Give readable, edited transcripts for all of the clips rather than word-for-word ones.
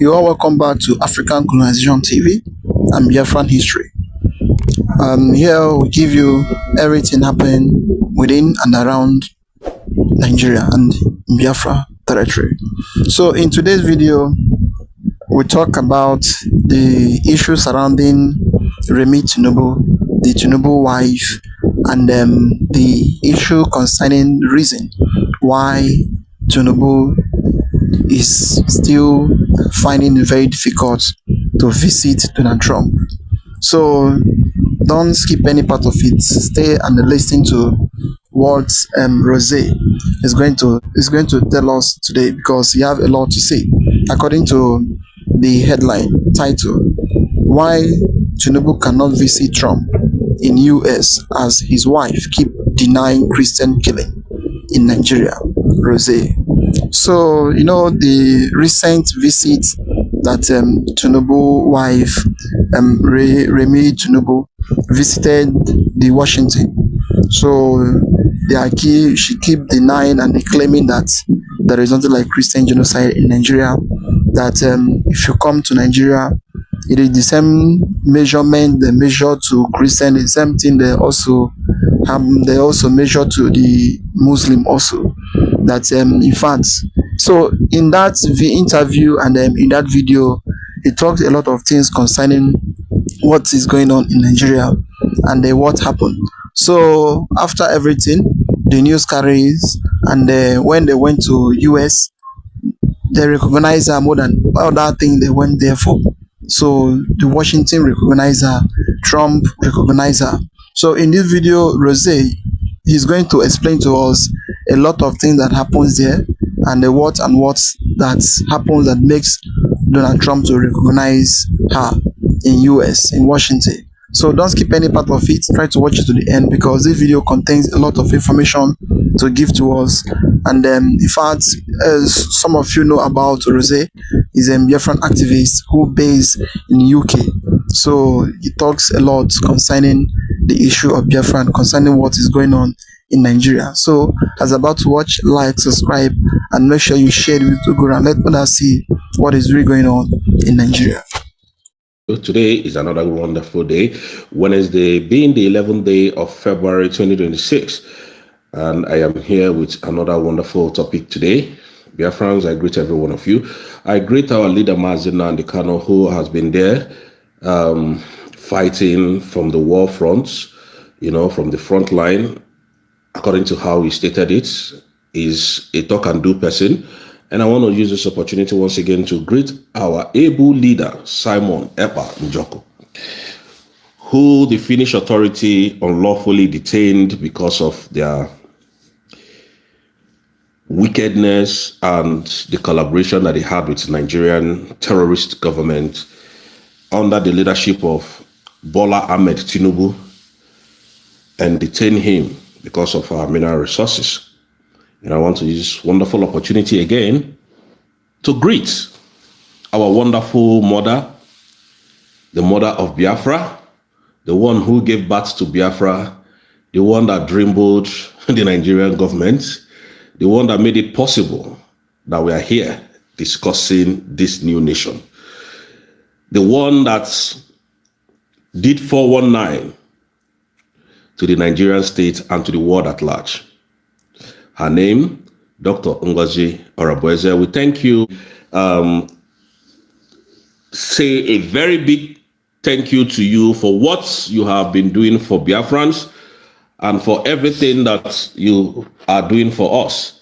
You are welcome back to African Colonization TV and Biafran History. Here we give you everything happening within and around Nigeria and Biafra territory. So in today's video, we talk about the issue surrounding Oluremi Tinubu, the Tinubu wife, and the issue concerning reason why Tinubu is still finding it very difficult to visit Donald Trump. So don't skip any part of it. Stay and listen to what Rose is going to tell us today, because he have a lot to say. According to the headline title, "Why Tinubu cannot visit Trump in US as his wife keep denying Christian killing in Nigeria." Rose. So the recent visit that Tinubu wife Oluremi Tinubu visited the Washington. So she keep denying and claiming that there is nothing like Christian genocide in Nigeria. That if you come to Nigeria, it is the same measurement they measure to Christian, the same thing they also measure to the Muslim also. That in fact, so in that interview and in that video, he talked a lot of things concerning what is going on in Nigeria and what happened. So after everything, the news carries, and when they went to US, they recognize her more than other thing they went there for. So the Washington recognize her, Trump recognize her. So in this video, Rose is going to explain to us a lot of things that happens there, and the what that happens that makes Donald Trump to recognize her in US, in Washington. So don't skip any part of it. Try to watch it to the end, because this video contains a lot of information to give to us. And in fact, as some of you know about Rose, is a Biafran activist who based in UK. So he talks a lot concerning the issue of Biafran, concerning what is going on in Nigeria. So as about to watch, like, subscribe, and make sure you share the video to go and let others see what is really going on in Nigeria. Today is another wonderful day, Wednesday being the 11th day of February 2026, and I am here with another wonderful topic today. Biafrans, I greet every one of you. I greet our leader Mazina and the Kano, who has been there fighting from the war fronts, from the front line. According to how he stated it, is a talk and do person. And I want to use this opportunity once again to greet our able leader, Simon Ekpa Njoko, who the Finnish authority unlawfully detained because of their wickedness and the collaboration that they had with Nigerian terrorist government under the leadership of Bola Ahmed Tinubu, and detain him because of our mineral resources. And I want to use this wonderful opportunity again to greet our wonderful mother, the mother of Biafra, the one who gave birth to Biafra, the one that dreamed the Nigerian government, the one that made it possible that we are here discussing this new nation, the one that did 419 to the Nigerian state and to the world at large. Her name, Dr. Ngozi Orabueze. We thank you. Say a very big thank you to you for what you have been doing for Biafrans and for everything that you are doing for us.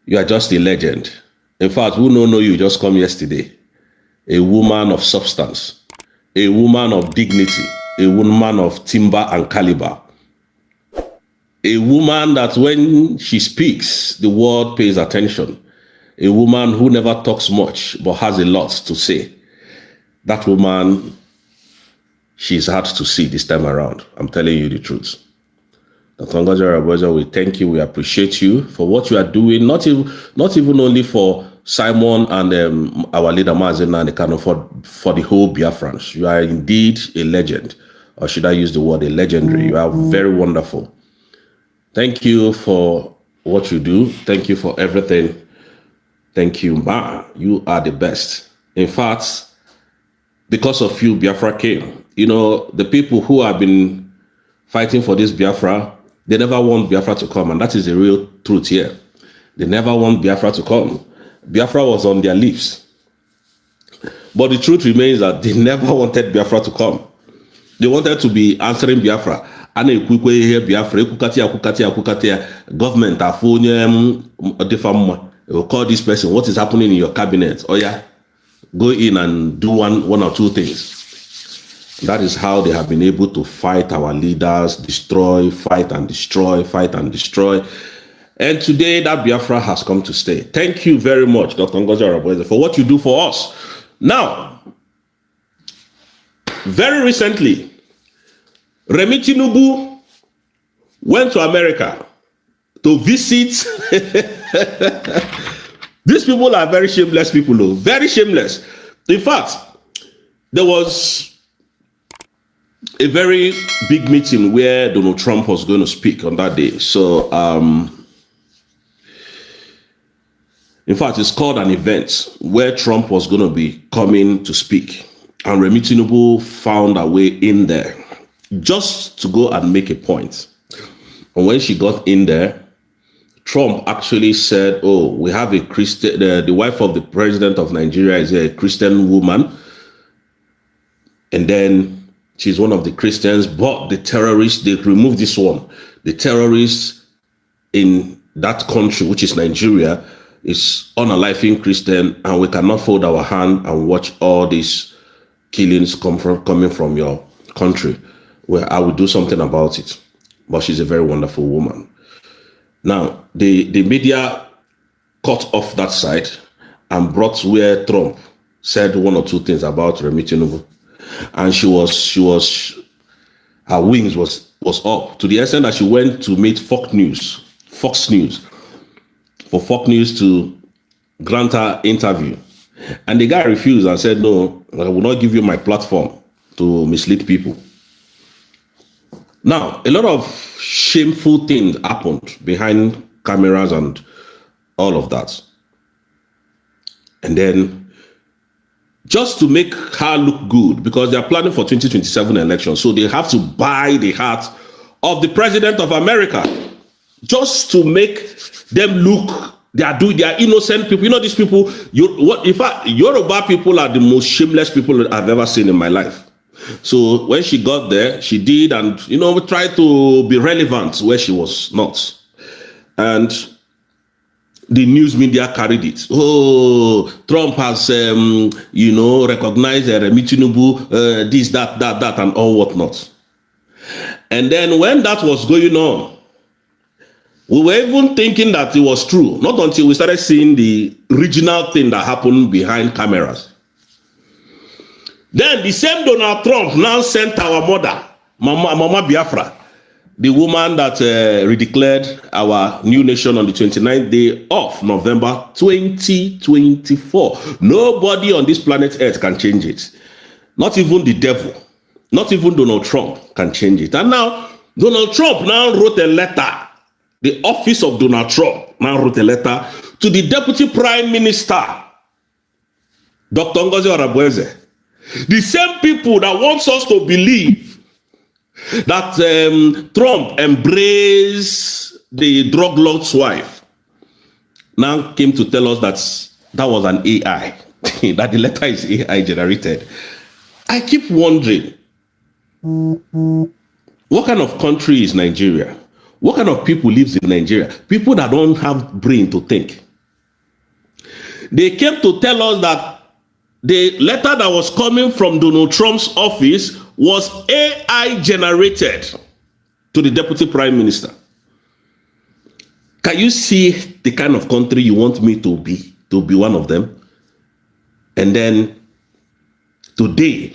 You are just a legend. In fact, who don't know you just come yesterday? A woman of substance, a woman of dignity, a woman of timber and caliber. A woman that when she speaks, the world pays attention. A woman who never talks much, but has a lot to say. That woman, she's hard to see this time around. I'm telling you the truth. Dr. Ngozi Orabueze, we thank you. We appreciate you for what you are doing. Not even only for Simon and our leader, Mazina and Kano, for the whole Biafrans. You are indeed a legend. Or should I use the word a legendary? You are very wonderful. Thank you for what you do. Thank you for everything. Thank you, Ma. You are the best In fact, because of you, Biafra came. You know, the people who have been fighting for this Biafra, they never want Biafra to come, and that is the real truth here. They never want Biafra to come. Biafra was on their lips. But the truth remains that they never wanted Biafra to come. They wanted to be answering Biafra. And Biafra, government, they will call this person, what is happening in your cabinet? Oh yeah, go in and do one or two things. That is how they have been able to fight our leaders, destroy, fight and destroy, fight and destroy. And today that Biafra has come to stay. Thank you very much, Dr. Ngozi Arabweze, for what you do for us. Now, very recently, Oluremi Tinubu went to America to visit. These people are very shameless people, though. Very shameless. In fact, there was a very big meeting where Donald Trump was going to speak on that day. So, in fact, it's called an event where Trump was going to be coming to speak. And Oluremi Tinubu found a way in there just to go and make a point. And when she got in there, Trump actually said, oh, we have a Christian, the wife of the president of Nigeria is a Christian woman. And then she's one of the Christians, but the terrorists, they removed this one. The terrorists in that country, which is Nigeria, is unaliving Christian, and we cannot fold our hand and watch all these killings coming from your country. Well, I will do something about it. But she's a very wonderful woman. Now, the media cut off that side and brought where Trump said one or two things about Oluremi Tinubu. And she was her wings was up to the extent that she went to meet Fox News, for Fox News to grant her interview. And the guy refused and said, no, I will not give you my platform to mislead people. Now, a lot of shameful things happened behind cameras and all of that. And then, just to make her look good, because they are planning for 2027 elections, so they have to buy the heart of the president of America, just to make them look, they are innocent people. You know, these people, Yoruba people are the most shameless people that I've ever seen in my life. So when she got there, she did, and tried to be relevant where she was not. And the news media carried it. Oh, Trump has, recognized Oluremi Tinubu, this, that, and all whatnot. And then when that was going on, we were even thinking that it was true. Not until we started seeing the original thing that happened behind cameras. Then the same Donald Trump now sent our mother, Mama Biafra, the woman that redeclared our new nation on the 29th day of November 2024. Nobody on this planet Earth can change it. Not even the devil. Not even Donald Trump can change it. And now, Donald Trump now wrote a letter. The office of Donald Trump now wrote a letter to the Deputy Prime Minister, Dr. Ngozi Arabweze. The same people that wants us to believe that Trump embraced the drug lord's wife now came to tell us that was an AI, that the letter is AI generated. I keep wondering, what kind of country is Nigeria? What kind of people lives in Nigeria? People that don't have brain to think. They came to tell us that the letter that was coming from Donald Trump's office was AI generated to the Deputy Prime Minister. Can you see the kind of country you want me to be one of them? And then today,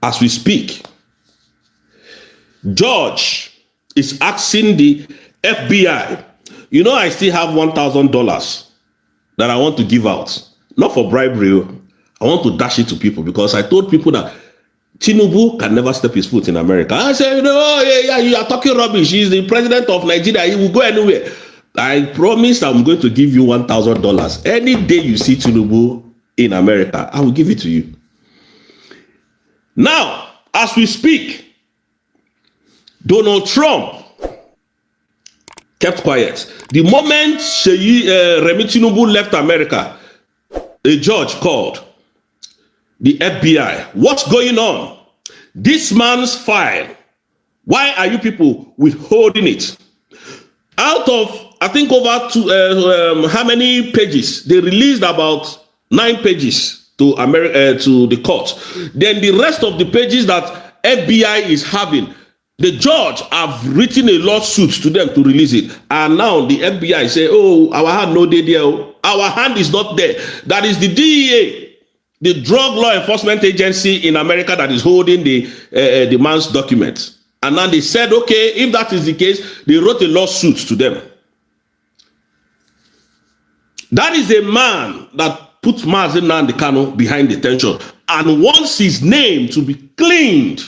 as we speak, George is asking the FBI, I still have $1,000 that I want to give out. Not for bribery. I want to dash it to people because I told people that Tinubu can never step his foot in America. I said, you are talking rubbish. He's the president of Nigeria. He will go anywhere. I promised I'm going to give you $1,000. Any day you see Tinubu in America. I will give it to you. Now, as we speak, Donald Trump kept quiet. The moment Oluremi Tinubu left America, a judge called the FBI. What's going on? This man's file. Why are you people withholding it? Out of, I think, over how many pages? They released about 9 pages to to the court. Then the rest of the pages that FBI is having, the judge have written a lawsuit to them to release it. And now the FBI say, oh, our hand no dey there. Our hand is not there. That is the DEA, the Drug Law Enforcement Agency in America, that is holding the man's documents. And now they said, okay, if that is the case, they wrote a lawsuit to them. That is a man that put Mazi Nnamdi Kanu behind detention and wants his name to be cleaned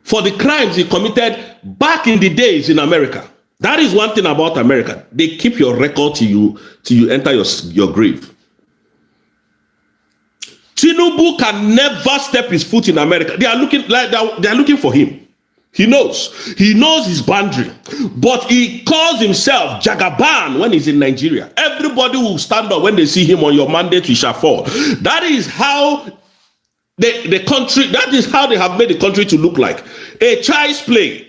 for the crimes he committed back in the days in America. That is one thing about America. They keep your record till you enter your grave. Tinubu can never step his foot in America. They are looking for him. He knows his boundary, but he calls himself Jagaban when he's in Nigeria. Everybody will stand up when they see him on your mandate, we shall fall. That is how the country. That is how they have made the country to look like a child's play.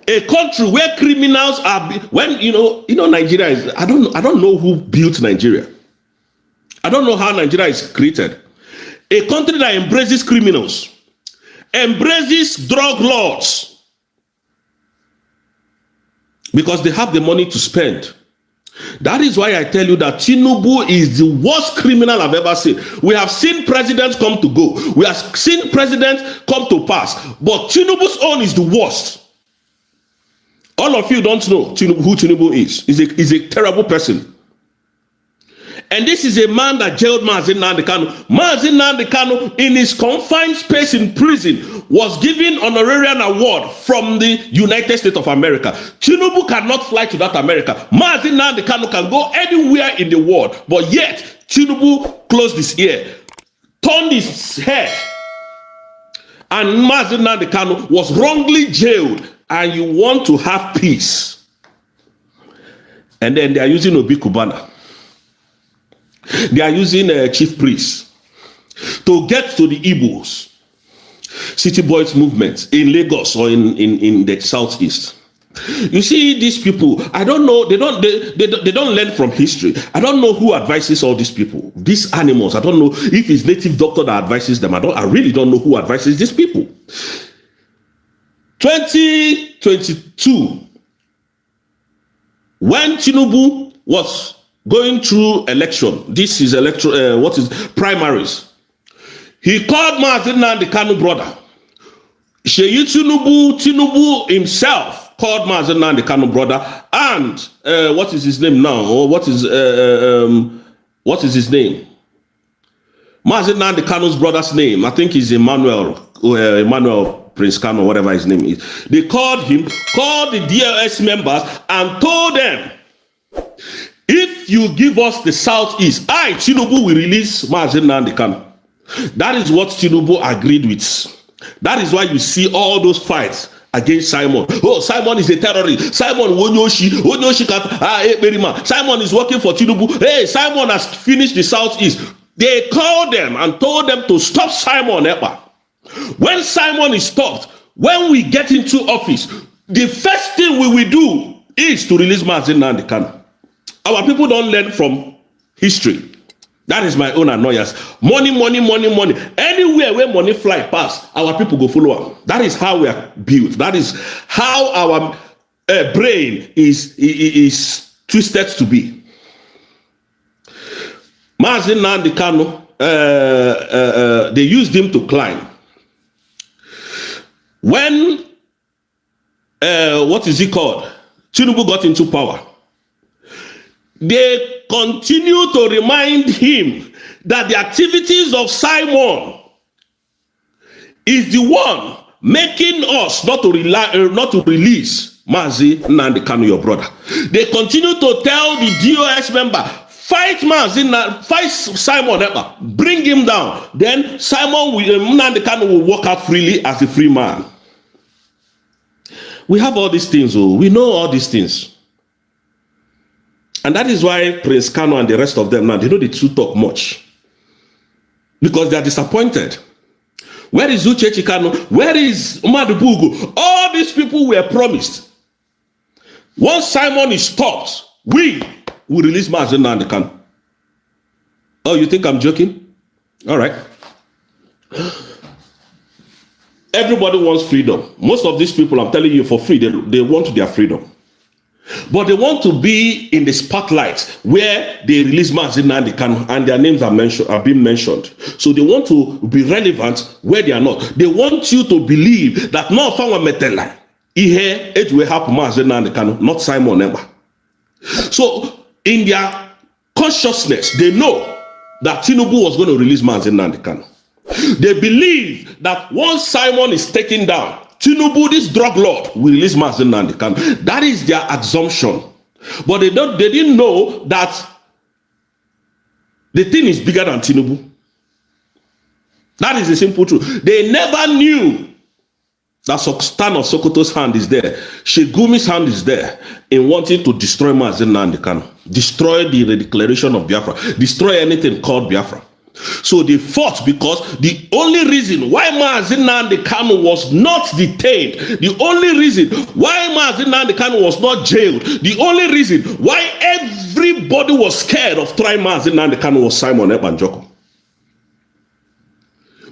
A country where criminals are. When you know Nigeria is. I don't know who built Nigeria. I don't know how Nigeria is created. A country that embraces criminals, embraces drug lords, because they have the money to spend. That is why I tell you that Tinubu is the worst criminal I've ever seen. We have seen presidents come to go. We have seen presidents come to pass. But Tinubu's own is the worst. All of you don't know who Tinubu is. He's a terrible person. And this is a man that jailed Mazi Nnamdi Kanu. Mazi Nnamdi Kanu, in his confined space in prison, was given honorarian award from the United States of America. Tinubu cannot fly to that America. Mazi Nnamdi Kanu can go anywhere in the world. But yet, Tinubu closed his ear, turned his head, and Mazi Nnamdi Kanu was wrongly jailed. And you want to have peace. And then they are using Obi Kubana. They are using chief priests to get to the Igbos, city boys movement in Lagos or in the southeast. You see, these people, I don't know, they don't learn from history. I don't know who advises all these people, these animals. I don't know if it's native doctor that advises them. I really don't know who advises these people. 2022, when Tinubu was going through election, this is primaries. He called Mazi Nnamdi Kanu brother. Sheyi Tinubu himself called Mazi Nnamdi Kanu brother, and what is his name now? Or what is his name? Mazi Nnamdi Kanu's brother's name, I think, is Emmanuel Prince Kanu, whatever his name is. They called the DLS members and told them, if you give us the southeast, Tinubu will release Mazi Nnamdi Kanu. That is what Tinubu agreed with. That is why you see all those fights against Simon. Oh, Simon is a terrorist. Simon Simon is working for Tinubu. Hey, Simon has finished the southeast. They called them and told them to stop Simon Ekpa. When Simon is stopped, when we get into office, the first thing we will do is to release Mazi Nnamdi Kanu. Our people don't learn from history. That is my own annoyance. Money. Anywhere where money fly past, our people go follow up. That is how we are built. That is how our brain is twisted to be. Mazi Nnamdi Kanu, they used him to climb. When Tinubu got into power, they continue to remind him that the activities of Simon is the one making us not to release Mazi Nnamdi Kanu, your brother. They continue to tell the DOS member, Fight Simon Ekpa, bring him down. Then Simon Nnamdi Kanu will walk out freely as a free man. We have all these things, we know all these things. And that is why Prince Kanu and the rest of them now, they know the truth talk much. Because they are disappointed. Where is Uchechi Kanu? Where is Umadu Bugu? All these people were promised. Once Simon is stopped, we will release Mazi Nnamdi Kanu. Oh, you think I'm joking? All right. Everybody wants freedom. Most of these people, I'm telling you, for free, they want their freedom. But they want to be in the spotlight where they release Mazi Nnamdi Kanu and their names are being mentioned. So they want to be relevant where they are not. They want you to believe that no Fangwa Metela, Ihe, it will help Mazi Nnamdi Kanu, not Simon Ekpa. So in their consciousness, they know that Tinubu was going to release Mazi Nnamdi Kanu. They believe that once Simon is taken down, Tinubu, this drug lord, will release Mazi Nnamdi Kanu. That is their assumption. But they didn't know that the thing is bigger than Tinubu. That is the simple truth. They never knew that Stan of Sokoto's hand is there. Shegumi's hand is there in wanting to destroy Mazi Nnamdi Kanu, destroy the declaration of Biafra, destroy anything called Biafra. So they fought because the only reason why Mazi Nnamdi Kanu was not detained, the only reason why Mazi Nnamdi Kanu was not jailed, the only reason why everybody was scared of trying Mazi Nnamdi Kanu was Simon Ekpa and Joko.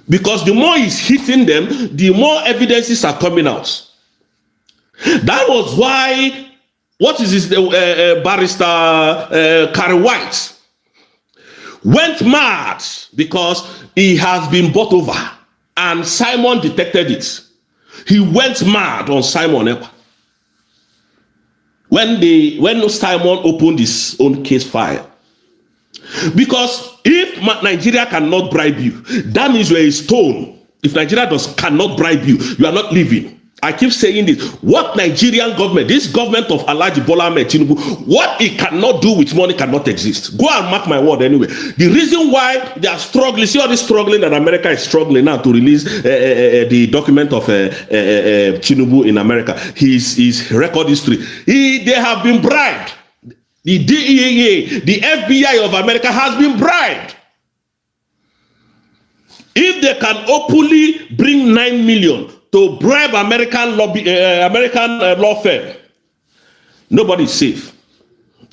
Because the more he's hitting them, the more evidences are coming out. That was why, what is this, barrister Carrie White went mad because he has been bought over and Simon detected it. He went mad on Simon Ekpa. When Simon opened his own case file. Because if Nigeria cannot bribe you, that means you're a stone. If Nigeria cannot bribe you, you are not living. I keep saying this. What Nigerian government, this government of Alhaji Bola Ahmed Tinubu, what it cannot do with money cannot exist. Go and mark my word anyway. The reason why they are struggling, see all this struggling that America is struggling now to release the document of Tinubu in America, his record history. They have been bribed. The DEA, the FBI of America has been bribed. If they can openly bring 9 million to bribe American law firm, nobody is safe.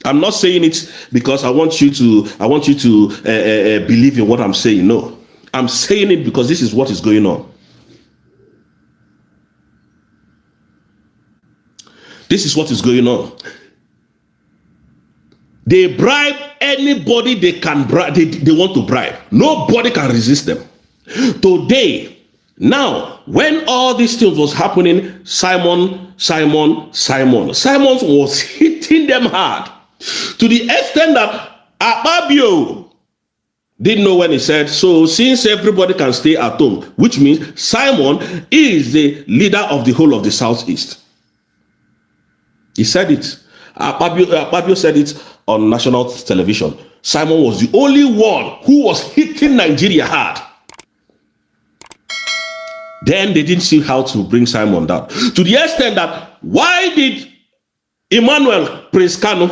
I'm not saying it because I want you to believe in what I'm saying. No, I'm saying it because this is what is going on. This is what is going on. They bribe anybody they can bribe. They want to bribe. Nobody can resist them. Today, now, when all these things was happening, Simon was hitting them hard to the extent that Akpabio didn't know when he said, so since everybody can stay at home, which means Simon is the leader of the whole of the Southeast. He said it. Akpabio said it on national television. Simon was the only one who was hitting Nigeria hard. Then they didn't see how to bring Simon down. To the extent that, why did Emmanuel Prince Kanu,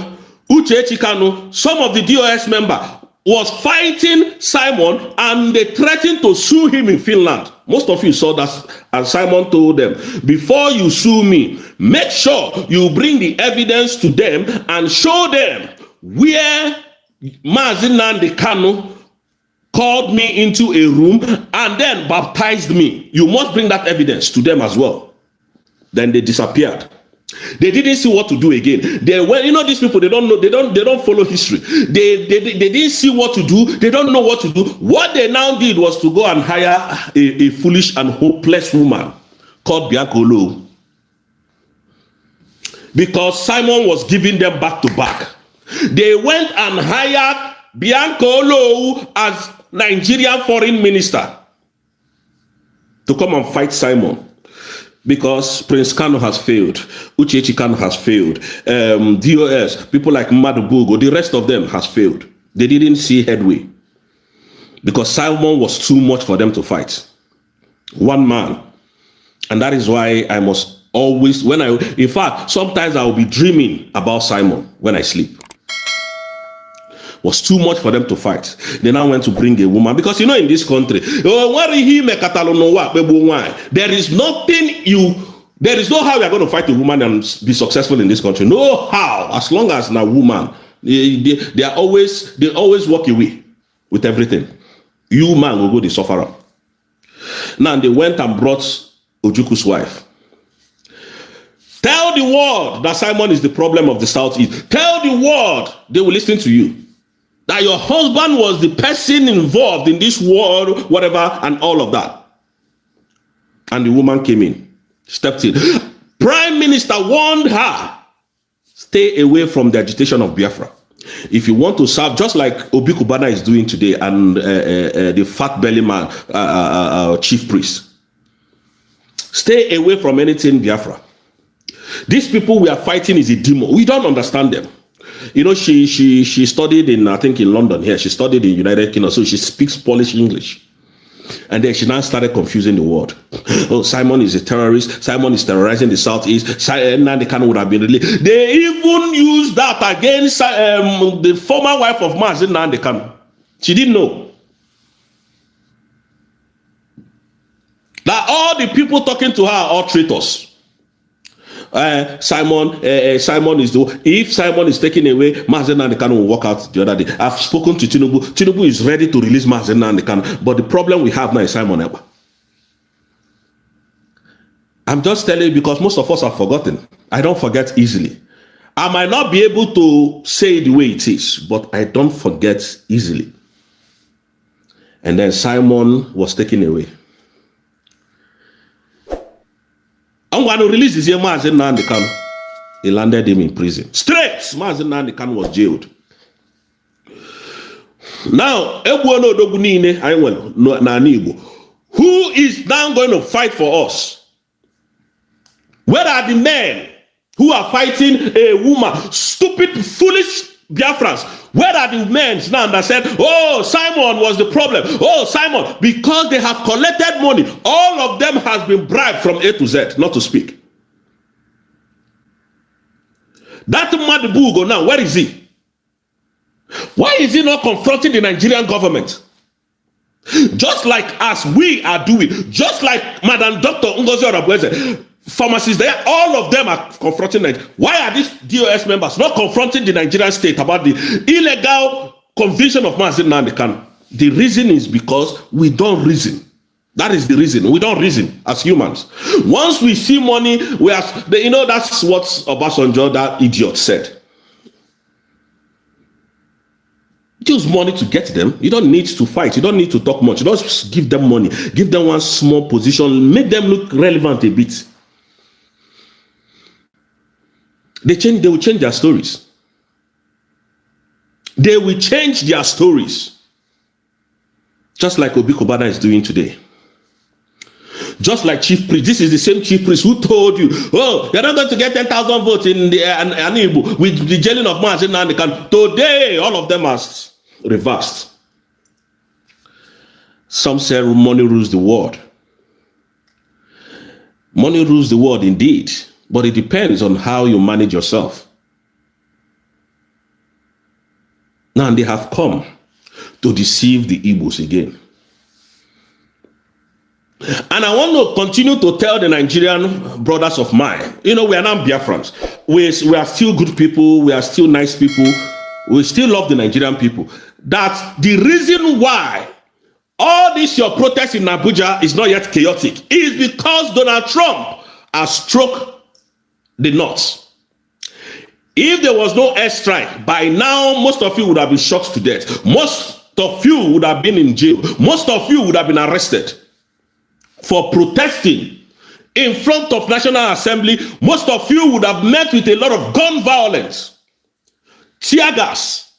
Uchechi Kanu, some of the DOS members was fighting Simon and they threatened to sue him in Finland. Most of you saw that, and Simon told them, before you sue me, make sure you bring the evidence to them and show them where Mazi Nnamdi Kanu called me into a room and then baptized me. You must bring that evidence to them as well. Then they disappeared. They didn't see what to do again. These people, they don't know, they don't follow history. They didn't see what to do. They don't know what to do. What they now did was to go and hire a foolish and hopeless woman called Bianca Olo. Because Simon was giving them back to back. They went and hired Bianca Olo as Nigerian foreign minister to come and fight Simon. Because Prince Kanu has failed, Uchechi Kanu has failed, DOS, people like Madubugo, the rest of them has failed. They didn't see headway because Simon was too much for them to fight. One man. And that is why I must always, in fact, sometimes I will be dreaming about Simon when I sleep. Was too much for them to fight. They now went to bring a woman. Because in this country, there is no how you are going to fight a woman and be successful in this country. No how. As long as a woman, they always walk away with everything. You man will go the sufferer. Now they went and brought Ojuku's wife. Tell the world that Simon is the problem of the Southeast. Tell the world, they will listen to you. That your husband was the person involved in this war, whatever, and all of that. And the woman came in, stepped in. Prime Minister warned her, stay away from the agitation of Biafra. If you want to serve, just like Obi Kubana is doing today, and the fat belly man, chief priest, stay away from anything Biafra. These people we are fighting is a demon. We don't understand them. She studied in, I think in London here. She studied in United Kingdom, so she speaks Polish English. And then she now started confusing the world. Oh, Simon is a terrorist. Simon is terrorizing the Southeast. Nandekano would have been released. They even used that against the former wife of Mazi Nandekano. She didn't know. That all the people talking to her are all traitors. Simon is if Simon is taken away, Mazi Nandekano will walk out the other day. I've spoken to Tinubu. Tinubu is ready to release Mazi Nandekano, but the problem we have now is Simon Ekpa. I'm just telling you because most of us have forgotten. I don't forget easily. I might not be able to say it the way it is, but I don't forget easily. And then Simon was taken away. I'm going to release this year, Mazi Nandekano. He landed him in prison. Straight, Mazi Nandekano was jailed. Now, who is now going to fight for us? Where are the men who are fighting a woman? Stupid, foolish Biafrans. Where are the men now that said, oh, Simon was the problem? Oh, Simon, because they have collected money. All of them has been bribed from A to Z, not to speak. That Madibugo now, where is he? Why is he not confronting the Nigerian government? Just like as we are doing, just like Madam Dr. Ngozi Orabweze, pharmacists there, all of them are confronting Nigeria. Why are these DOS members not confronting the Nigerian state about the illegal conviction of Mazi Nandekano? The reason is because we don't reason. That is the reason. We don't reason as humans. Once we see money, that's what Obasanjo, that idiot, said. Use money to get them. You don't need to fight. You don't need to talk much. You just give them money. Give them one small position. Make them look relevant a bit. They will change their stories. They will change their stories. Just like Obi Kubana is doing today. Just like Chief Priest. This is the same Chief Priest who told you, oh, you're not going to get 10,000 votes in the Anibu with the jailing of Mazi Nandekano. Today, all of them are reversed. Some say money rules the world. Money rules the world indeed. But it depends on how you manage yourself. Now they have come to deceive the Igbos again. And I want to continue to tell the Nigerian brothers of mine, we are not Biafrans. We are still good people. We are still nice people. We still love the Nigerian people. That the reason why all this your protest in Abuja is not yet chaotic is because Donald Trump has struck the North. If there was no airstrike, by now most of you would have been shot to death. Most of you would have been in jail. Most of you would have been arrested for protesting in front of National Assembly. Most of you would have met with a lot of gun violence, tear gas.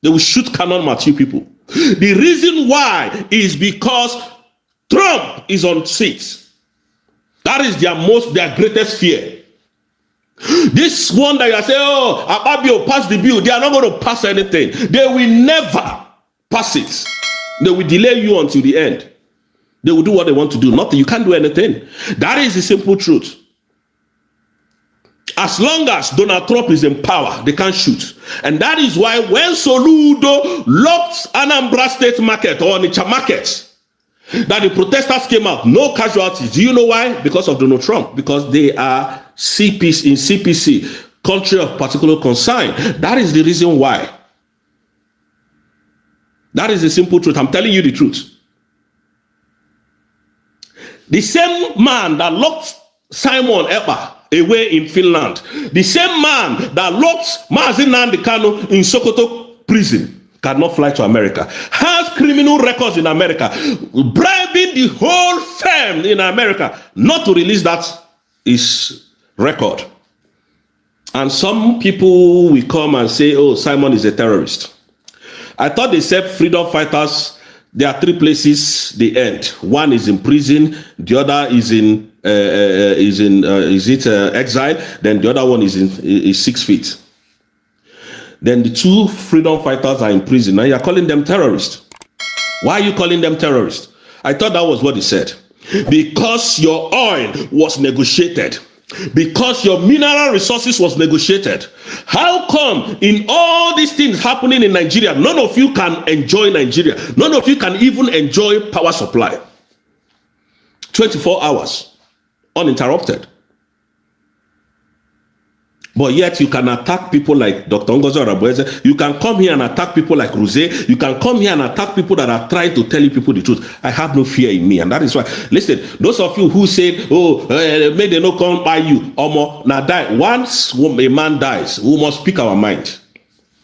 They will shoot cannon at you people. The reason why is because Trump is on seats. That is their greatest fear. This one that you are saying, oh, Ababio pass the bill, they are not going to pass anything. They will never pass it. They will delay you until the end. They will do what they want to do. Nothing. You can't do anything. That is the simple truth. As long as Donald Trump is in power, they can't shoot. And that is why when Soludo locked Anambra State market or Onitsha market, that the protesters came out, no casualties. Do you know why? Because of Donald Trump. Because they are CPC, in CPC, country of particular concern. That is the reason why. That is the simple truth. I'm telling you the truth. The same man that locked Simon Ekpa away in Finland, the same man that locked Mazi Nnamdi Kanu in Sokoto prison, cannot fly to America, has criminal records in America, bribing the whole firm in America not to release that is record. And some people will come and say, oh, Simon is a terrorist. I thought they said freedom fighters, there are three places they end. One is in prison, the other is in exile, then the other one is 6 feet. Then the two freedom fighters are in prison. Now you're calling them terrorists. Why are you calling them terrorists? I thought that was what he said. Because your oil was negotiated. Because your mineral resources was negotiated. How come in all these things happening in Nigeria, none of you can enjoy Nigeria? None of you can even enjoy power supply. 24 hours, uninterrupted. But yet you can attack people like Dr. Ngozi Arabueze. You can come here and attack people like Rose. You can come here and attack people that are trying to tell you people the truth. I have no fear in me. And that is why, listen, those of you who said, oh, may they not come by you. Now die. Once a man dies, we must speak our mind.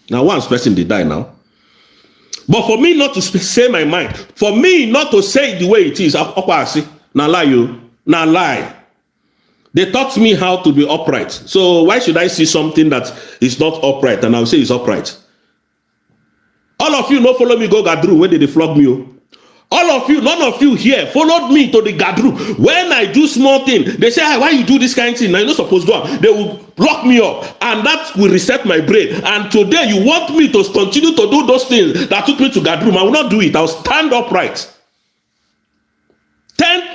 Now one person did die now. But for me not to say my mind, for me not to say it the way it is, now lie you, now lie. They taught me how to be upright. So why should I see something that is not upright and I'll say it's upright? All of you not follow me go Gadru when they flog me. All of you, none of you here followed me to the Gadru. When I do small thing, they say, hey, why you do this kind of thing? Now you're not supposed to do it. They will lock me up and that will reset my brain. And today you want me to continue to do those things that took me to Gadru. I will not do it. I'll stand upright.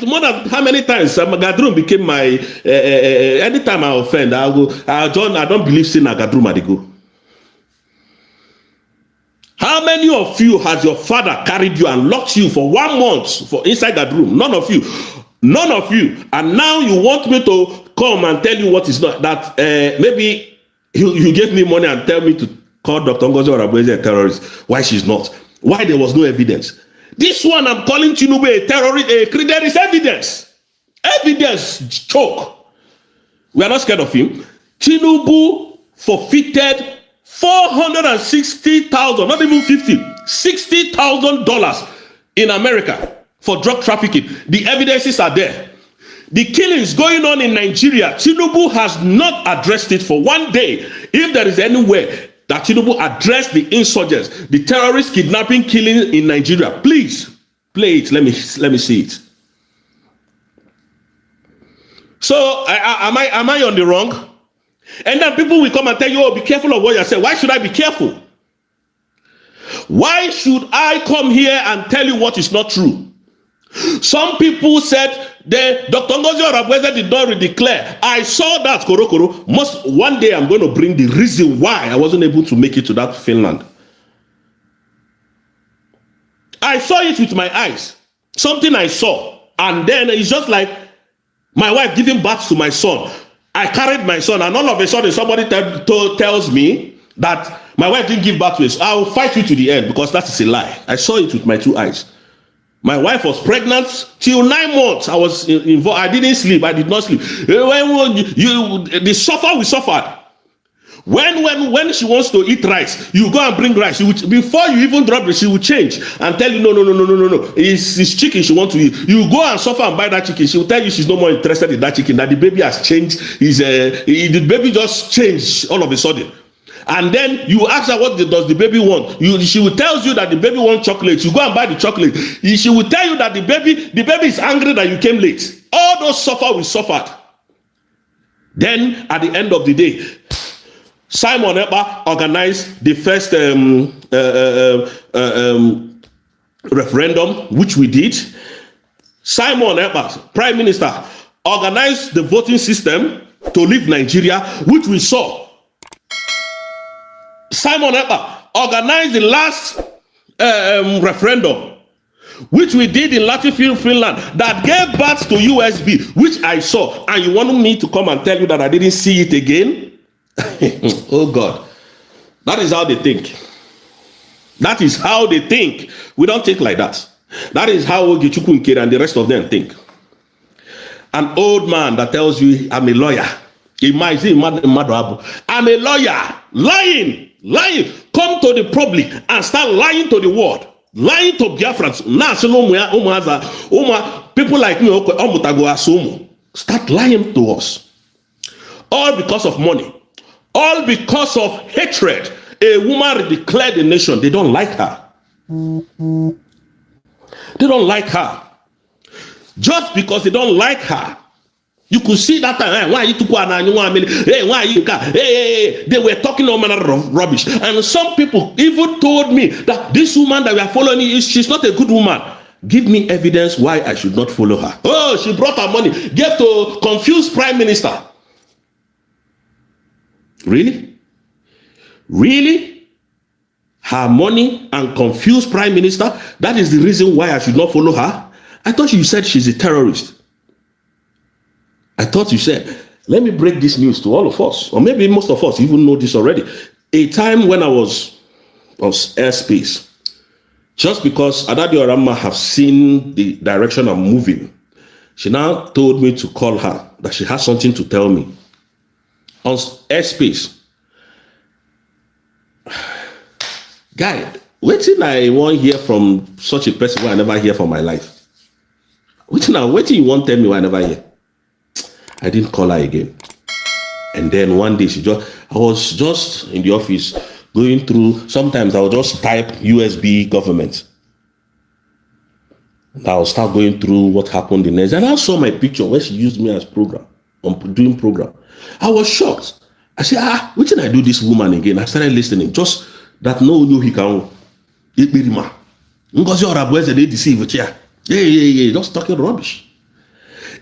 More than how many times Gadrum became my anytime I offend, I don't believe sin Gadrum they go. How many of you has your father carried you and locked you for 1 month for inside that room? None of you. None of you. And now you want me to come and tell you what is not that maybe you gave me money and tell me to call Dr. Ngozi Arabueze a terrorist. Why she's not? Why there was no evidence? This one I'm calling Tinubu a terrorist. There is evidence. Evidence choke. We are not scared of him. Tinubu forfeited $460,000, not even 50, $60,000 in America for drug trafficking. The evidences are there. The killings going on in Nigeria, Tinubu has not addressed it for 1 day. If there is anywhere that Tinubu addressed the insurgents, the terrorist kidnapping, killing in Nigeria, please play it. Let me see it. So am I on the wrong? And then people will come and tell you, oh, be careful of what you say. Why should I be careful? Why should I come here and tell you what is not true? Some people said Dr. Ngozi Arabueze did not declare. I saw that Korokoro. One day I'm going to bring the reason why I wasn't able to make it to that Finland. I saw it with my eyes. Something I saw. And then it's just like my wife giving birth to my son. I carried my son and all of a sudden somebody tells me that my wife didn't give birth to us. I will fight you to the end because that is a lie. I saw it with my 2 eyes. My wife was pregnant till 9 months. I was involved. I didn't sleep. I did not sleep. The suffer we suffered. When she wants to eat rice, you go and bring rice. Before you even drop it, she will change and tell you, no. It's chicken she wants to eat. You go and suffer and buy that chicken. She will tell you she's no more interested in that chicken, that the baby has changed. The baby just changed all of a sudden. And then you ask her what does the baby want. She will tell you that the baby wants chocolate. You go and buy the chocolate. She will tell you that the baby is angry that you came late. All those suffer we suffered. Then, at the end of the day, Simon Ekpa organized the first referendum, which we did. Simon Ekpa, Prime Minister, organized the voting system to leave Nigeria, which we saw. Simon Ekpa organized the last referendum, which we did in Latvia, Finland, that gave birth to USB, which I saw. And you want me to come and tell you that I didn't see it again? Oh God, that is how they think. That is how they think. We don't think like that. That is how Ogichukwu Nkere and the rest of them think. An old man that tells you, I'm a lawyer. I'm a lawyer. Lying. Come to the public and start lying to the world. Lying to Biafrans. People like me, start lying to us. All because of money. All because of hatred. A woman declared the nation. They don't like her. They don't like her. Just because they don't like her. You could see that time. Why you took one? Why you? They were talking all manner of rubbish. And some people even told me that this woman that we are following, she's not a good woman. Give me evidence why I should not follow her. Oh, she brought her money, gave to confused prime minister. Really? Her money and confused prime minister? That is the reason why I should not follow her? I thought you said she's a terrorist. I thought you said, let me break this news to all of us. Or maybe most of us even know this already. A time when I was on airspace, just because Adadi Orama have seen the direction I'm moving, she now told me to call her, that she has something to tell me. On airspace. Guy, waiting I won't hear from such a person who I never hear from my life. Waiting you won't tell me why I never hear. I didn't call her again. And then one day I was just in the office going through, sometimes I'll just type USB government. And I'll start going through what happened in next. And I saw my picture where she used me as doing program. I was shocked. I said, what did I do this woman again? I started listening. Just that he can. Just talking rubbish.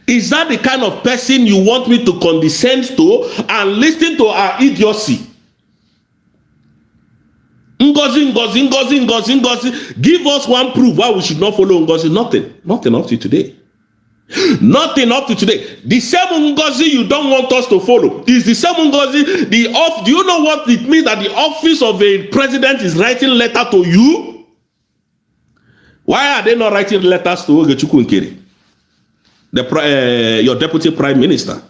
Is that the kind of person you want me to condescend to and listen to our idiocy? Ngozi. Give us one proof why we should not follow Ngozi. Nothing up to today. Nothing up to today. The same Ngozi you don't want us to follow is the same Ngozi. Do you know what it means that the office of a president is writing letter to you? Why are they not writing letters to Ogechukwu Nkere? Your deputy prime minister.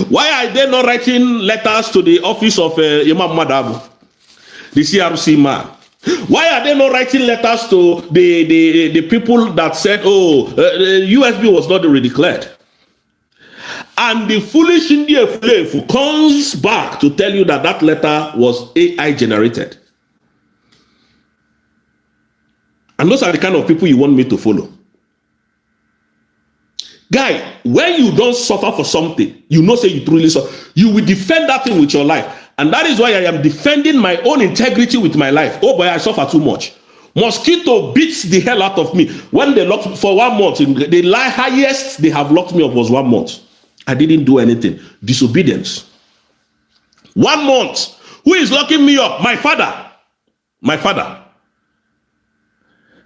Why are they not writing letters to the office of Imam Madabu, the CRC man? Why are they not writing letters to the people that said, USB was not redeclared? And the foolish India who comes back to tell you that letter was AI generated. And those are the kind of people you want me to follow. Guy, when you don't suffer for something, say you truly suffer, you will defend that thing with your life. And that is why I am defending my own integrity with my life. Oh boy, I suffer too much. Mosquito beats the hell out of me. When they locked me for 1 month, the highest they have locked me up was 1 month. I didn't do anything. Disobedience. 1 month. Who is locking me up? My father. My father.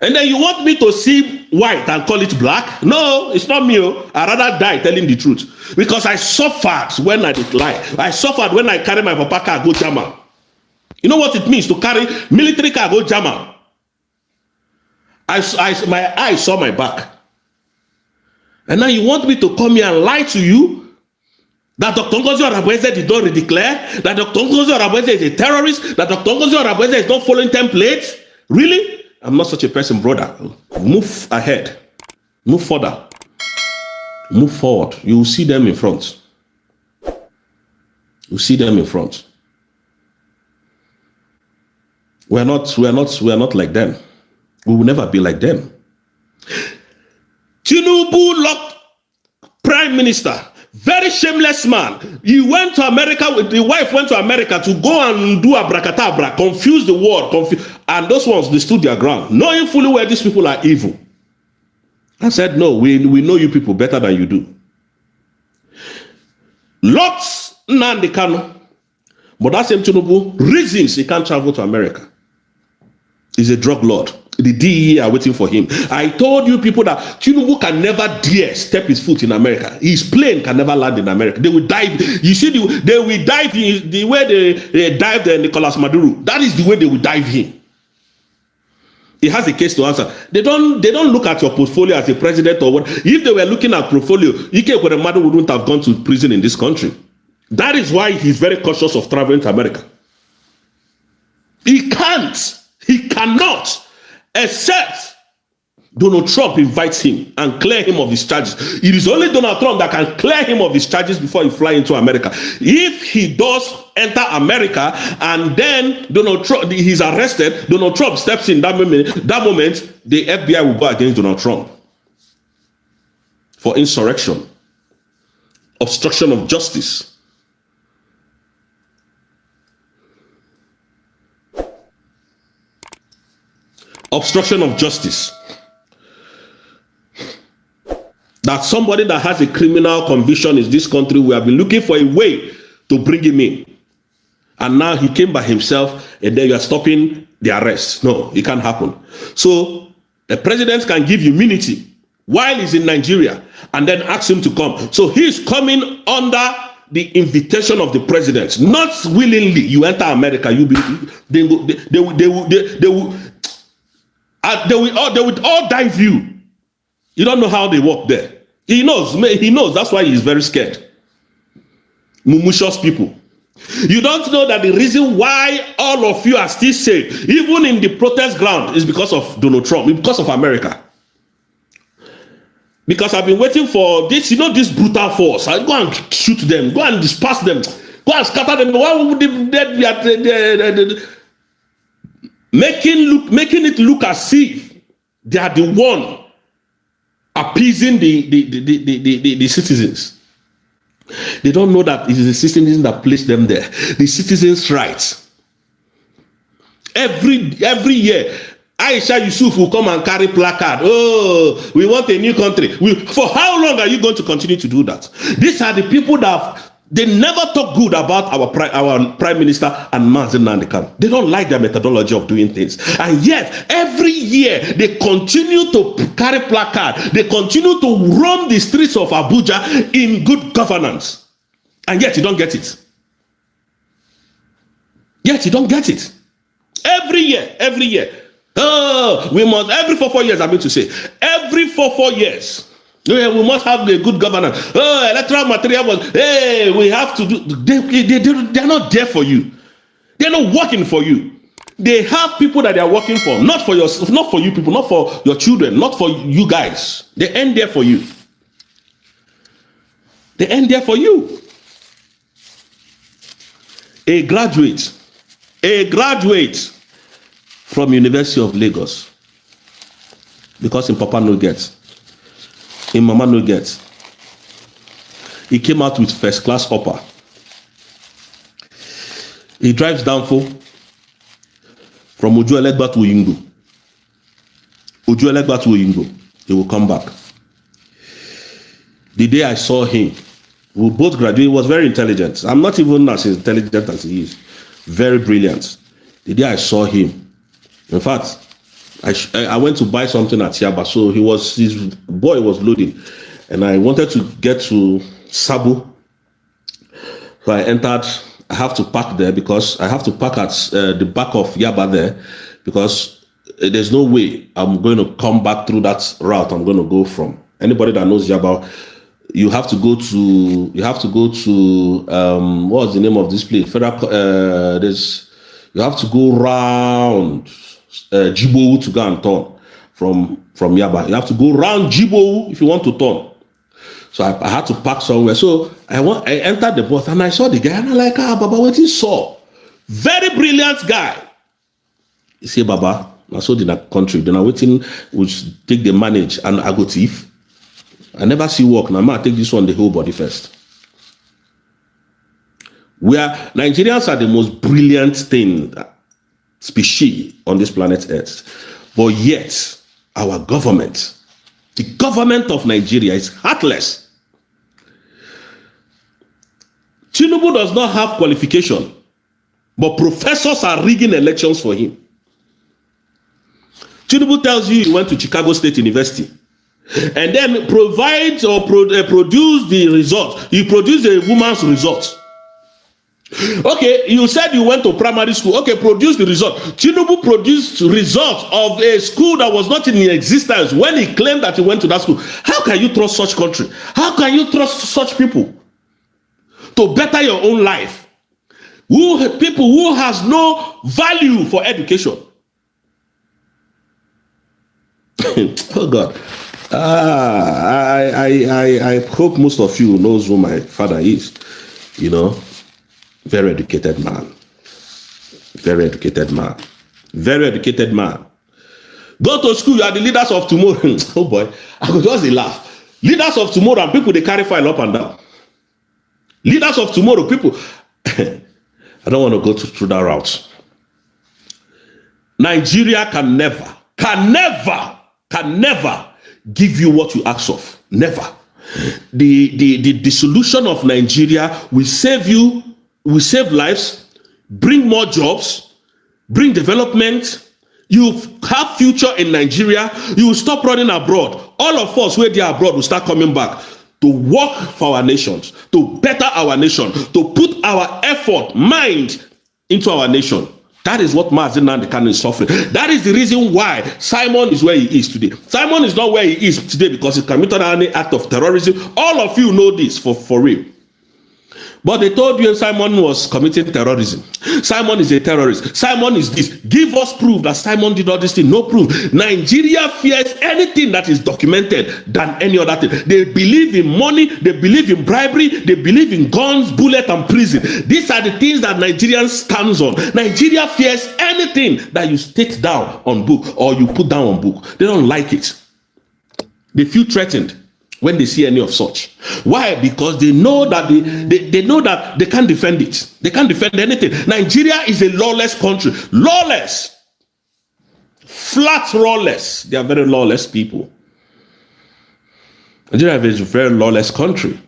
And then you want me to see white and call it black? No, it's not me. I'd rather die telling the truth. Because I suffered when I did lie. I suffered when I carry my papa car go German. You know what it means to carry military car go German? My eyes saw my back. And now you want me to come here and lie to you? That Dr. Ngozi Orabweze did not redeclare? That Dr. Ngozi Orabweze is a terrorist? That Dr. Ngozi Orabweze is not following templates? Really? I'm not such a person, brother. Move ahead. Move further. Move forward. You will see them in front. You see them in front. We're not like them. We will never be like them. Tinubu locked Prime Minister. Very shameless man. He went to America, the wife went to America to go and do abracadabra, confuse the world, and those ones, they stood their ground, knowing fully well these people are evil. I said, no, we know you people better than you do. Lots Nnamdi Kanu, but that same Tinubu reasons he can't travel to America. He's a drug lord. The DEA are waiting for him. I told you people that Tinubu can never dare step his foot in America. His plane can never land in America. They will dive. You see, they will dive the way they dived Nicolas Maduro. That is the way they will dive him. He has a case to answer. They don't look at your portfolio as a president or what. If they were looking at portfolio, Ike Ekweremadu wouldn't have gone to prison in this country. That is why he's very cautious of traveling to America. He cannot, except Donald Trump invites him and clear him of his charges. It is only Donald Trump that can clear him of his charges before he flies into America. If he does enter America and then Donald Trump he's arrested, Donald Trump steps in that moment, the FBI will go against Donald Trump for insurrection, obstruction of justice. Obstruction of justice. That somebody that has a criminal conviction in this country, we have been looking for a way to bring him in. And now he came by himself and then you are stopping the arrest. No, it can't happen. So the president can give immunity while he's in Nigeria and then ask him to come. So he's coming under the invitation of the president, not willingly. You enter America, they would all dive you. You don't know how they work there. He knows. That's why he's very scared. Mumushous people. You don't know that the reason why all of you are still safe, even in the protest ground, is because of Donald Trump, because of America. Because I've been waiting for this, this brutal force. I go and shoot them, go and disperse them, go and scatter them. Why would they making it look as if they are the one appeasing the citizens? They don't know that it is the citizens that placed them there. The citizens' rights. Every year, Aisha Yusuf will come and carry placard. Oh, we want a new country. For how long are you going to continue to do that? These are the people that they never talk good about our Prime Minister and Mazen Nnamdi Kanu. They don't like their methodology of doing things. And yet, every year, they continue to carry placard. They continue to roam the streets of Abuja in good governance. And yet, you don't get it. Yet, you don't get it. Every year. Oh, we must, every 4 years, I mean to say, every 4 years, we must have a good governance. Oh, electoral material we have to do. They're not there for you. They're not working for you. They have people that they are working for, not for you people, not for your children, not for you guys. They end there for you. They end there for you. A graduate from University of Lagos, because in Papa no get. In Mama no get. He came out with first class upper. He drives down from Ojuelegba to Oyingo. He will come back. The day I saw him, we both graduated. He was very intelligent. I'm not even as intelligent as he is. Very brilliant. The day I saw him, in fact, I went to buy something at Yaba, so his boy was loading, and I wanted to get to Sabu. So I entered. I have to park there because I have to park at the back of Yaba there, because there's no way I'm going to come back through that route. I'm going to go from. Anybody that knows Yaba, you have to go to what's the name of this place? You have to go round Jibo to go and turn from Yaba. You have to go round Jibo if you want to turn. So I had to park somewhere. So I entered the bus and I saw the guy and I'm like, Baba, what he saw? Very brilliant guy. He said, Baba, I saw in that country. Then I waiting, which take the manage and I go thief. I never see work. Now I take this one the whole body first. Nigerians are the most brilliant species on this planet Earth. But yet, our government, the government of Nigeria, is heartless. Tinubu does not have qualification, but professors are rigging elections for him. Tinubu tells you he went to Chicago State University and then provides or produce the result. He produced a woman's result. Okay, you said you went to primary school. Okay, produce the result. Tinubu produced result of a school that was not in existence when he claimed that he went to that school. How can you trust such country? How can you trust such people to better your own life? People who has no value for education. Oh God. I hope most of you knows who my father is. You know, very educated man. Very educated man. Very educated man. Go to school, you are the leaders of tomorrow. Oh boy, I could just laugh. Leaders of tomorrow and people they carry file up and down. Leaders of tomorrow, people. I don't want to go through that route. Nigeria can never give you what you ask of. Never. The solution of Nigeria will save you, will save lives, bring more jobs, bring development. You have future in Nigeria. You will stop running abroad. All of us where they are abroad will start coming back to work for our nations, to better our nation, to put our effort, mind into our nation. That is what Mazi Nnamdi Kanu is suffering. That is the reason why Simon is where he is today. Simon is not where he is today because he committed any act of terrorism. All of you know this for real. But they told you Simon was committing terrorism. Simon is a terrorist. Simon is this. Give us proof that Simon did all this thing. No proof. Nigeria fears anything that is documented than any other thing. They believe in money. They believe in bribery. They believe in guns, bullet, and prison. These are the things that Nigerians stands on. Nigeria fears anything that you state down on book or you put down on book. They don't like it. They feel threatened when they see any of such. Why? Because they know that they know that they can't defend it. They can't defend anything. Nigeria is a lawless country. Lawless. Flat lawless. They are very lawless people. Nigeria is a very lawless country.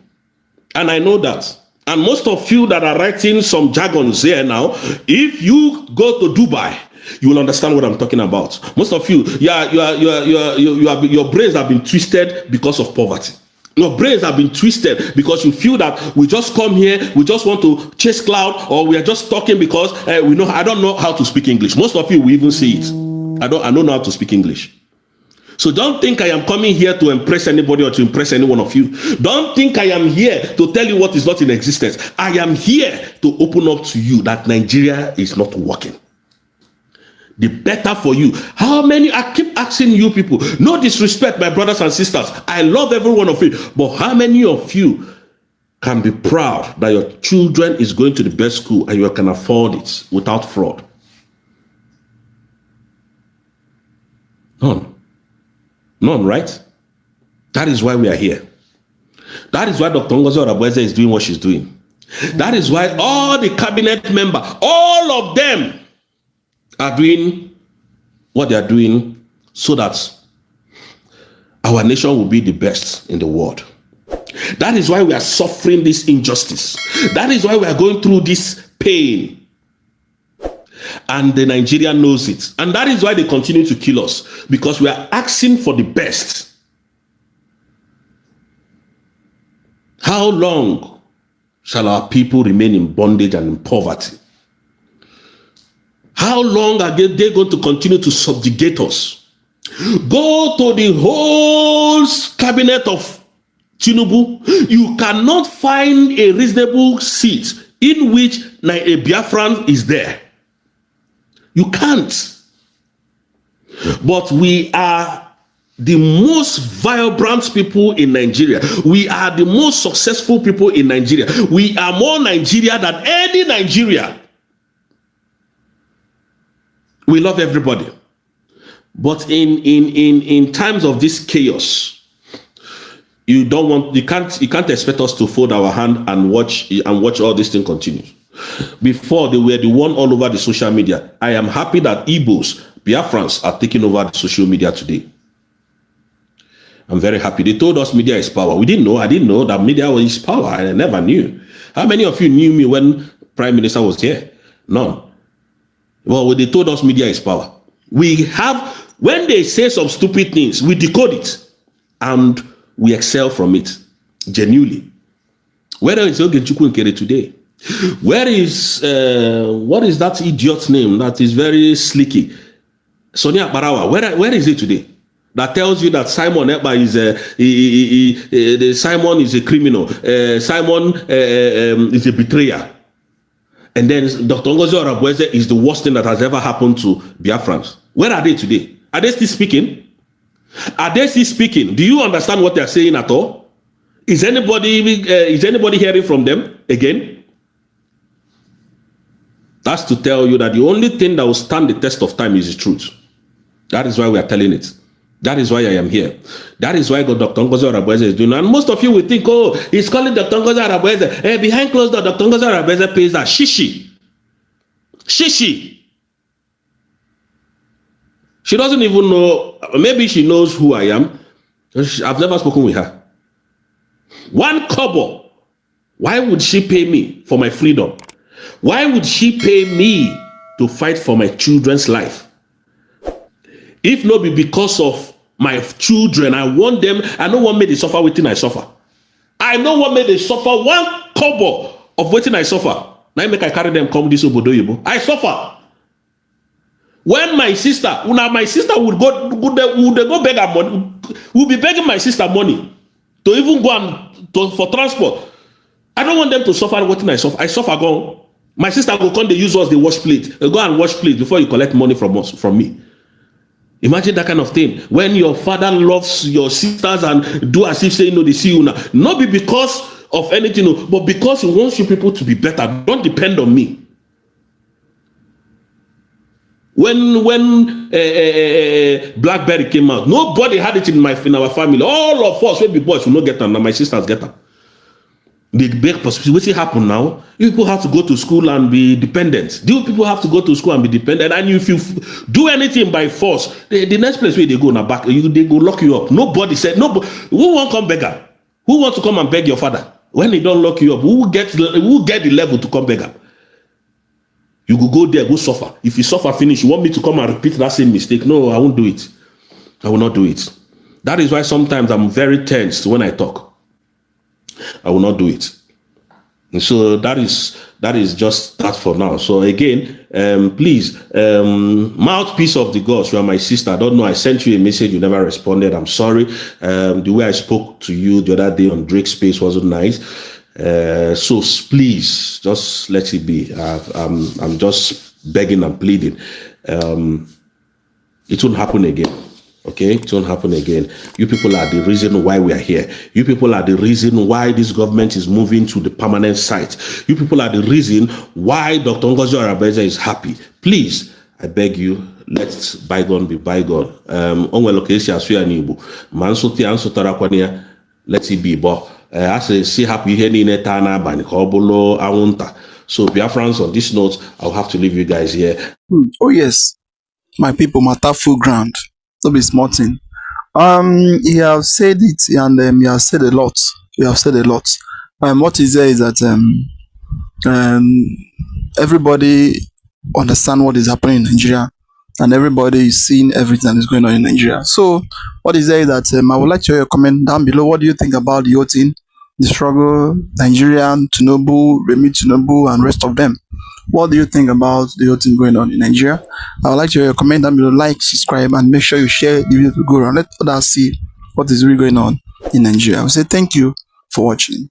And I know that. And most of you that are writing some jargons here now, if you go to Dubai, you will understand what I'm talking about. Most of you, your brains have been twisted because of poverty. Your brains have been twisted because you feel that we just come here, we just want to chase cloud, or we are just talking because we know. I don't know how to speak English. Most of you will even say it. I don't know how to speak English. So don't think I am coming here to impress anybody or to impress any one of you. Don't think I am here to tell you what is not in existence. I am here to open up to you that Nigeria is not working. The better for you. How many? I keep asking you people. No disrespect, my brothers and sisters. I love every one of you. But how many of you can be proud that your children is going to the best school and you can afford it without fraud? None. None, right? That is why we are here. That is why Dr. Ngozi Oraveze is doing what she's doing. That is why all the cabinet members, all of them, are doing what they are doing so that our nation will be the best in the world. That is why we are suffering this injustice. That is why we are going through this pain. And the Nigerian knows it. And that is why they continue to kill us, because we are asking for the best. How long shall our people remain in bondage and in poverty? How long are they going to continue to subjugate us? Go to the whole cabinet of Tinubu. You cannot find a reasonable seat in which a Biafran is there. You can't. But we are the most vibrant people in Nigeria. We are the most successful people in Nigeria. We are more Nigeria than any Nigeria. We love everybody. But in times of this chaos, you can't expect us to fold our hand and watch all this thing continue. Before, they were the one all over the social media. I am happy that Igbos, Biafrans are taking over the social media today. I'm very happy. They told us media is power. We didn't know. I didn't know that media was power. I never knew. How many of you knew me when Prime Minister was here? None. Well, they told us media is power. We have, when they say some stupid things, we decode it and we excel from it. Genuinely. Where is Ogechukwu Nkere today? Where is, what is that idiot's name that is very slicky? Sonia Barawa. Where is it today? That tells you that Simon Ekpa is Simon is a criminal. Simon is a betrayer. And then Dr. Ngozi Arabweze is the worst thing that has ever happened to Biafrans. Where are they today? Are they still speaking? Are they still speaking? Do you understand what they are saying at all? Is anybody hearing from them again? That's to tell you that the only thing that will stand the test of time is the truth. That is why we are telling it. That is why I am here. That is why Dr. Ngozi Arabweze is doing. And most of you will think, oh, he's calling Dr. Ngozi Arabweze. Hey, behind closed door, Dr. Ngozi Arabweze pays that. Shishi. Shishi. She doesn't even know. Maybe she knows who I am. I've never spoken with her. 1 kobo. Why would she pay me for my freedom? Why would she pay me to fight for my children's life? If not be because of my children, I want them, I don't want me to suffer waiting I suffer. I don't want me to suffer 1 kobo of waiting I suffer. Now I make I carry them come this obodo. I suffer. When my sister would go beg her money, would be begging my sister money to even go and for transport. I don't want them to suffer waiting I suffer. I suffer gone. My sister will come, they use us, they wash plate. They go and wash plate before you collect money from me. Imagine that kind of thing. When your father loves your sisters and do as if saying, no, they see you now. Not be because of anything, but because he wants you people to be better. Don't depend on me. When BlackBerry came out, nobody had it in our family. All of us, when be boys, will not get them. Now my sisters get them. The big possibility happen now. You people have to go to school and be dependent. Do people have to go to school and be dependent? And if you do anything by force, the next place where they go now back, they go lock you up. Nobody said no. Who won't come beggar? Who wants to come and beg your father when they don't lock you up? Who get the level to come beggar? You go there, go suffer. If you suffer, finish. You want me to come and repeat that same mistake? No, I won't do it. I will not do it. That is why sometimes I'm very tense when I talk. I will not do it. And so that is just that for now. So again, please, mouthpiece of the gods, you are my sister. I don't know. I sent you a message. You never responded. I'm sorry. The way I spoke to you the other day on Drake's Space wasn't nice. So please, just let it be. I'm just begging and pleading. It won't happen again. Okay, it won't happen again. You people are the reason why we are here. You people are the reason why this government is moving to the permanent site. You people are the reason why Dr. Ngozi Arabweze is happy. Please, I beg you, let bygone be bygone. Let it be. But I say, see happy here in Etana, Banikobolo, Awunta. So, Biafrans, on this note, I'll have to leave you guys here. Oh, yes. My people, matter full ground. Don't be small thing. He have said it and he has said a lot. What he said is that everybody understand what is happening in Nigeria, and everybody is seeing everything that is going on in Nigeria. So what he said is that I would like to hear your comment down below. What do you think about the whole thing, the struggle, Nigerian, Tinubu, Oluremi Tinubu, and rest of them? What do you think about the whole thing going on in Nigeria? I would like to hear your comment down below. Like, subscribe, and make sure you share the video to go around. Let others see what is really going on in Nigeria. I will say thank you for watching.